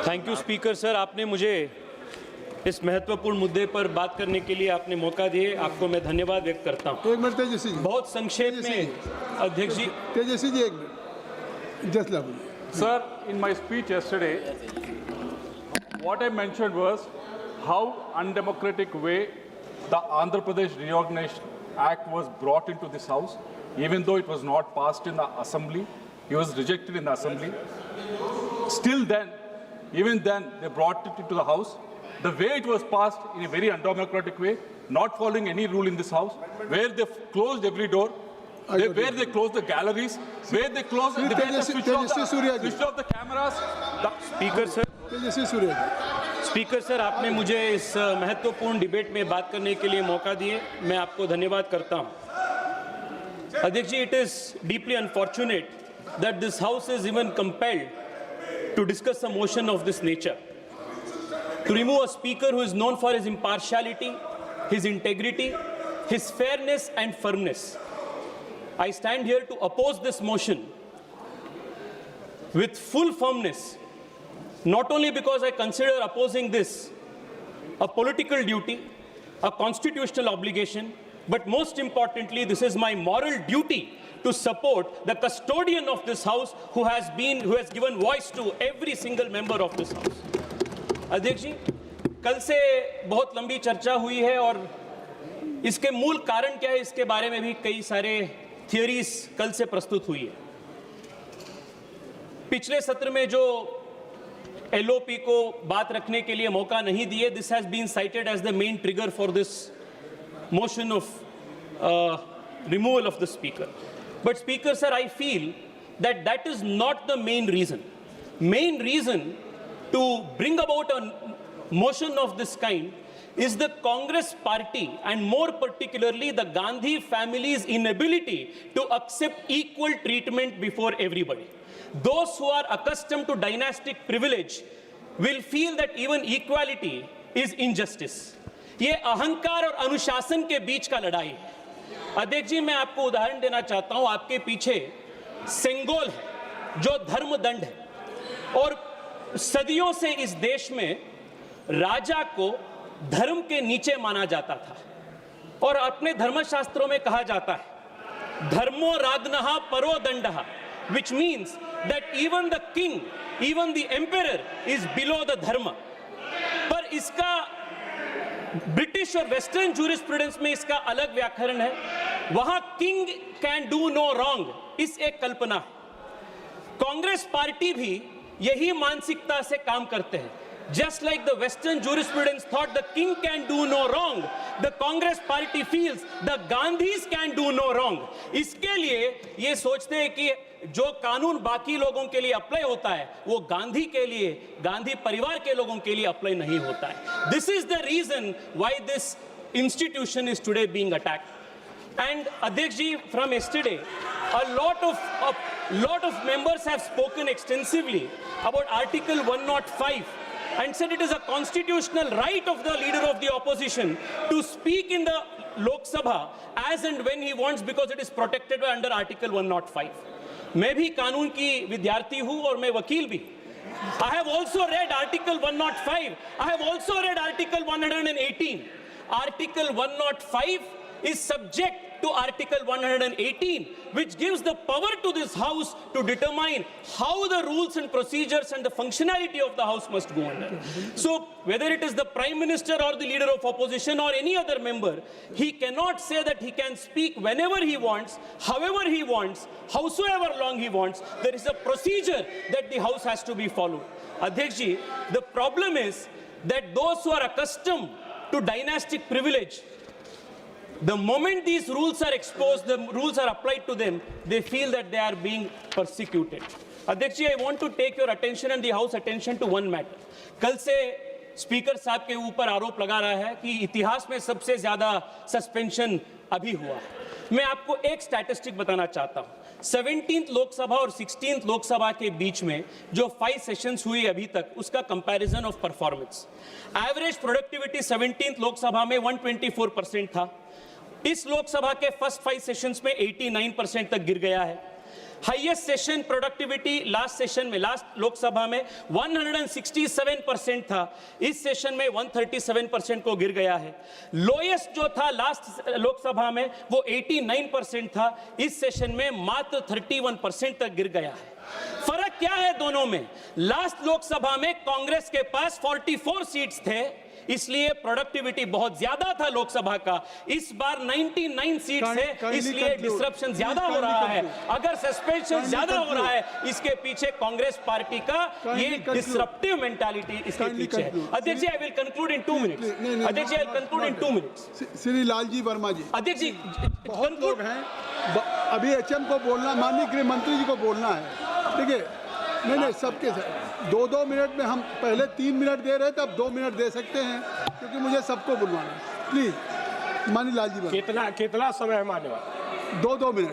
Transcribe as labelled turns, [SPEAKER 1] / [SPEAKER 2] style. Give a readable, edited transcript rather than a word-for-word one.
[SPEAKER 1] Thank you speaker sir, आपने मुझे इस महत्वपूर्ण मुद्दे पर बात करने के लिए आपने मौका दिए, आपको मैं धन्यवाद व्यक्त करता हूँ।
[SPEAKER 2] एक मिनट तेजस्वी जी,
[SPEAKER 1] बहुत संक्षेप में अध्यक्ष जी।
[SPEAKER 2] तेजस्वी जी एक मिनट, जस्ट ला बोलिए।
[SPEAKER 3] Sir, in my speech yesterday, what I mentioned was how undemocratic way the Andhra Pradesh Reorganization Act was brought into this House, even though it was not passed in the Assembly. It was rejected in the Assembly. Still then, even then, they brought it into the House. The way it was passed in a very undemocratic way, not following any rule in this House, where they closed every door, where they closed the galleries, where they closed, where they switched off the cameras.
[SPEAKER 1] Speaker sir,
[SPEAKER 2] Tejasvi Surya ji,
[SPEAKER 1] speaker sir, आपने मुझे इस महत्वपूर्ण debate में बात करने के लिए मौका दिए, मैं आपको धन्यवाद करता हूं। अध्यक्ष जी, it is deeply unfortunate that this house is even compelled to discuss a motion of this nature, to remove a speaker who is known for his impartiality, his integrity, his fairness and firmness. I stand here to oppose this motion with full firmness, not only because I consider opposing this a political duty, a constitutional obligation, but most importantly, this is my moral duty to support the custodian of this house who has given voice to every single member of this house. अध्यक्ष जी, कल से बहुत लंबी चर्चा हुई है और इसके मूल कारण क्या है, इसके बारे में भी कई सारे थियरीज कल से प्रस्तुत हुई है। पिछले सत्र में जो एलओपी को बात रखने के लिए मौका नहीं दिए, this has been cited as the main trigger for this motion of removal of the speaker. But speaker sir, I feel that that is not the main reason. Main reason to bring about a motion of this kind is the Congress party and more particularly the Gandhi family's inability to accept equal treatment before everybody. Those who are accustomed to dynastic privilege will feel that even equality is injustice. ये अहंकार और अनुशासन के बीच का लड़ाई है। अध्यक्ष जी, मैं आपको उदाहरण देना चाहता हूं। आपके पीछे सेंगोल है जो धर्मदंड है, और सदियों से इस देश में राजा को धर्म के नीचे माना जाता था, और अपने धर्मशास्त्रों में कहा जाता है धर्मो राग्नः परो दंडः, which means that even the king, even the emperor is below the dharma. पर इसका ब्रिटिश और वेस्टर्न जूरिस्प्रूडेंस में इसका अलग व्याकरण है। वहां king can do no wrong, इस एक कल्पना है। कांग्रेस पार्टी भी यही मानसिकता से काम करते हैं। Just like the Western jurisprudence thought the king can do no wrong, the Congress party feels the Gandhis can do no wrong. इसके लिए ये सोचते हैं कि जो कानून बाकी लोगों के लिए अप्लाई होता है वो गांधी के लिए, गांधी परिवार के लोगों के लिए अप्लाई नहीं होता है। This is the reason why this institution is today being attacked. And Adhyaksh ji, from yesterday, a lot of members have spoken extensively about Article 105 and said it is a constitutional right of the leader of the opposition to speak in the Lok Sabha as and when he wants, because it is protected by under Article 105. मैं भी कानून की विद्यार्थी हूँ और मैं वकील भी। I have also read Article 105. I have also read Article 118. Article 105 is subject to Article 118, which gives the power to this House to determine how the rules and procedures and the functionality of the House must go under. So, whether it is the Prime Minister or the Leader of Opposition or any other member, he cannot say that he can speak whenever he wants, however he wants, howsoever long he wants. There is a procedure that the House has to be followed. Adhyaksh ji, the problem is that those who are accustomed to dynastic privilege, the moment these rules are exposed, the rules are applied to them, they feel that they are being persecuted. Adhyaksh ji, I want to take your attention and the House attention to one matter. कल से speaker साहब के ऊपर आरोप लगा रहा है कि इतिहास में सबसे ज्यादा सस्पेंशन अभी हुआ है। मैं आपको एक स्टैटिस्टिक बताना चाहता हूं। 17th लोकसभा और 16th लोकसभा के बीच में जो 5 सेशंस हुई अभी तक, उसका comparison of performance, average productivity 17th Lok Sabha में 124% था। इस लोकसभा के फर्स्ट 5 सेशंस में 89% तक गिर गया है। Highest session productivity last session में, लास्ट लोकसभा में 167% था, इस सेशन में 137% को गिर गया है। लोएस्ट जो था लास्ट लोकसभा में वो 89% था, इस सेशन में मात्र 31% तक गिर गया है। फर्क क्या है दोनों में? लास्ट लोकसभा में कांग्रेस के पास 44 सीट्स थे, इसलिए प्रोडक्टिविटी बहुत ज्यादा था लोकसभा का। इस बार 99 सीट्स है, इसलिए डिसरप्शन ज्यादा हो रहा है। अगर सस्पेंशन ज्यादा हो रहा है, इसके पीछे कांग्रेस पार्टी का ये डिसरप्टिव मेंटालिटी इसके पीछे है। अध्यक्ष जी, I will conclude in 2 minutes. अध्यक्ष जी, I will conclude in 2 minutes.
[SPEAKER 2] Shri Lalji Verma ji,
[SPEAKER 1] अध्यक्ष जी,
[SPEAKER 2] बहुत लोग हैं, अभी एचएम को बोलना, माननीय गृह मंत्री जी को बोलना है, ठीक है? नहीं, सबके साथ 2-2 मिनट में, हम पहले 3 मिनट दे रहे थे, अब 2 मिनट दे सकते हैं, क्योंकि मुझे सबको बुलवाना है। प्लीज माननीय लालजी वर्मा,
[SPEAKER 4] कितना समय है मान्यवर?
[SPEAKER 2] 2-2 मिनट।